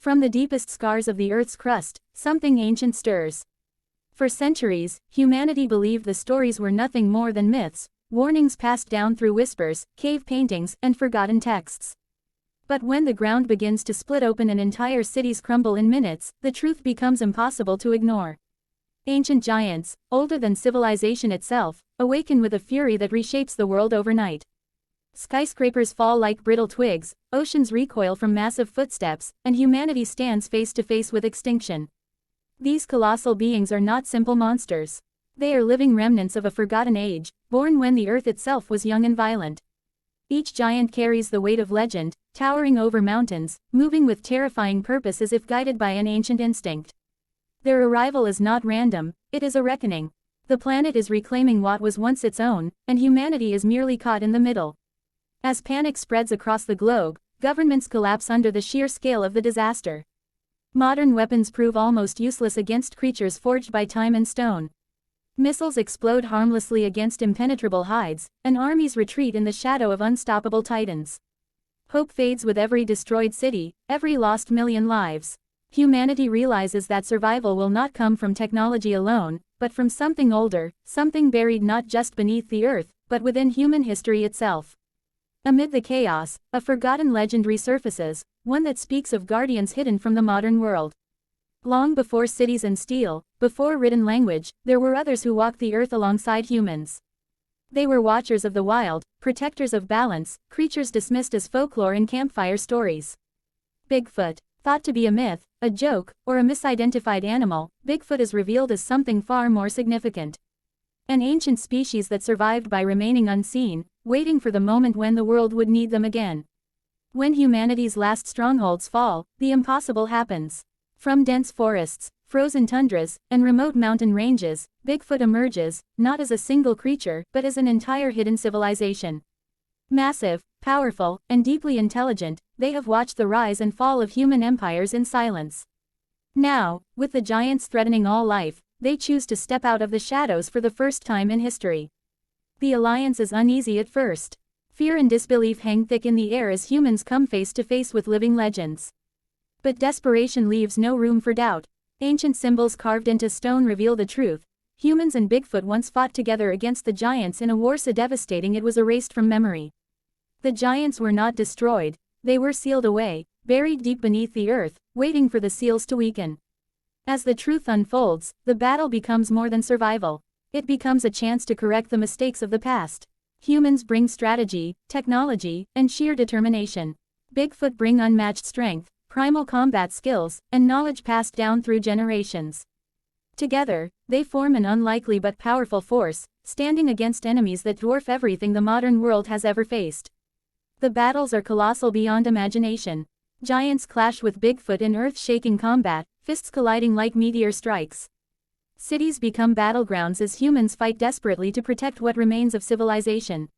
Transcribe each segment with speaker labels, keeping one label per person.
Speaker 1: From the deepest scars of the Earth's crust, something ancient stirs. For centuries, humanity believed the stories were nothing more than myths, warnings passed down through whispers, cave paintings, and forgotten texts. But when the ground begins to split open and entire cities crumble in minutes, the truth becomes impossible to ignore. Ancient giants, older than civilization itself, awaken with a fury that reshapes the world overnight. Skyscrapers fall like brittle twigs, oceans recoil from massive footsteps, and humanity stands face to face with extinction. These colossal beings are not simple monsters. They are living remnants of a forgotten age, born when the Earth itself was young and violent. Each giant carries the weight of legend, towering over mountains, moving with terrifying purpose as if guided by an ancient instinct. Their arrival is not random, it is a reckoning. The planet is reclaiming what was once its own, and humanity is merely caught in the middle. As panic spreads across the globe, governments collapse under the sheer scale of the disaster. Modern weapons prove almost useless against creatures forged by time and stone. Missiles explode harmlessly against impenetrable hides, and armies retreat in the shadow of unstoppable titans. Hope fades with every destroyed city, every lost million lives. Humanity realizes that survival will not come from technology alone, but from something older, something buried not just beneath the earth, but within human history itself. Amid the chaos, a forgotten legend resurfaces, one that speaks of guardians hidden from the modern world. Long before cities and steel, before written language, there were others who walked the earth alongside humans. They were watchers of the wild, protectors of balance, creatures dismissed as folklore in campfire stories. Bigfoot. Thought to be a myth, a joke, or a misidentified animal, Bigfoot is revealed as something far more significant. An ancient species that survived by remaining unseen, waiting for the moment when the world would need them again. When humanity's last strongholds fall, the impossible happens. From dense forests, frozen tundras, and remote mountain ranges, Bigfoot emerges, not as a single creature, but as an entire hidden civilization. Massive, powerful, and deeply intelligent, they have watched the rise and fall of human empires in silence. Now, with the giants threatening all life, they choose to step out of the shadows for the first time in history. The alliance is uneasy at first. Fear and disbelief hang thick in the air as humans come face to face with living legends. But desperation leaves no room for doubt. Ancient symbols carved into stone reveal the truth. Humans and Bigfoot once fought together against the giants in a war so devastating it was erased from memory. The giants were not destroyed, they were sealed away, buried deep beneath the earth, waiting for the seals to weaken. As the truth unfolds, the battle becomes more than survival. It becomes a chance to correct the mistakes of the past. Humans bring strategy, technology, and sheer determination. Bigfoot bring unmatched strength, primal combat skills, and knowledge passed down through generations. Together, they form an unlikely but powerful force, standing against enemies that dwarf everything the modern world has ever faced. The battles are colossal beyond imagination. Giants clash with Bigfoot in earth-shaking combat, fists colliding like meteor strikes. Cities become battlegrounds as humans fight desperately to protect what remains of civilization.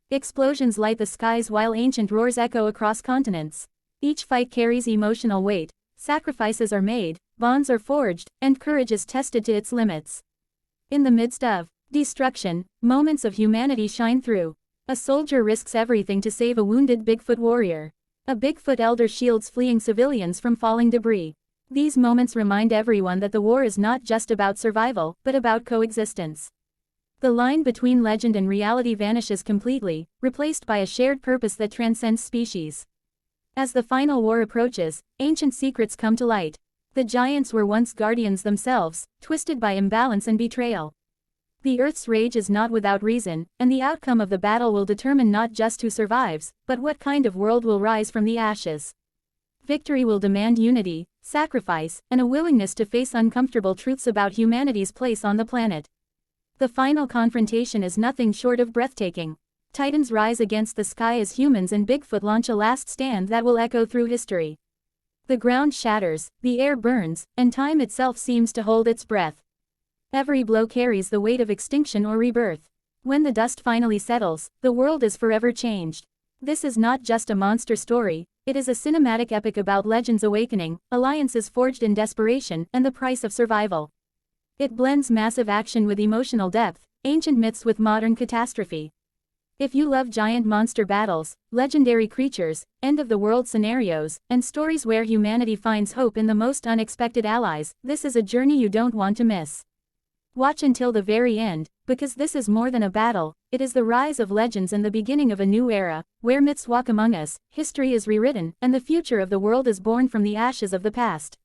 Speaker 1: Explosions light the skies while ancient roars echo across continents. Each fight carries emotional weight, sacrifices are made, bonds are forged, and courage is tested to its limits. In the midst of destruction, moments of humanity shine through. A soldier risks everything to save a wounded Bigfoot warrior. A Bigfoot elder shields fleeing civilians from falling debris. These moments remind everyone that the war is not just about survival, but about coexistence. The line between legend and reality vanishes completely, replaced by a shared purpose that transcends species. As the final war approaches, ancient secrets come to light. The giants were once guardians themselves, twisted by imbalance and betrayal. The Earth's rage is not without reason, and the outcome of the battle will determine not just who survives, but what kind of world will rise from the ashes. Victory will demand unity, sacrifice, and a willingness to face uncomfortable truths about humanity's place on the planet. The final confrontation is nothing short of breathtaking. Titans rise against the sky as humans and Bigfoot launch a last stand that will echo through history. The ground shatters, the air burns, and time itself seems to hold its breath. Every blow carries the weight of extinction or rebirth. When the dust finally settles, the world is forever changed. This is not just a monster story, it is a cinematic epic about legends awakening, alliances forged in desperation, and the price of survival. It blends massive action with emotional depth, ancient myths with modern catastrophe. If you love giant monster battles, legendary creatures, end-of-the-world scenarios, and stories where humanity finds hope in the most unexpected allies, this is a journey you don't want to miss. Watch until the very end, because this is more than a battle, it is the rise of legends and the beginning of a new era, where myths walk among us, history is rewritten, and the future of the world is born from the ashes of the past.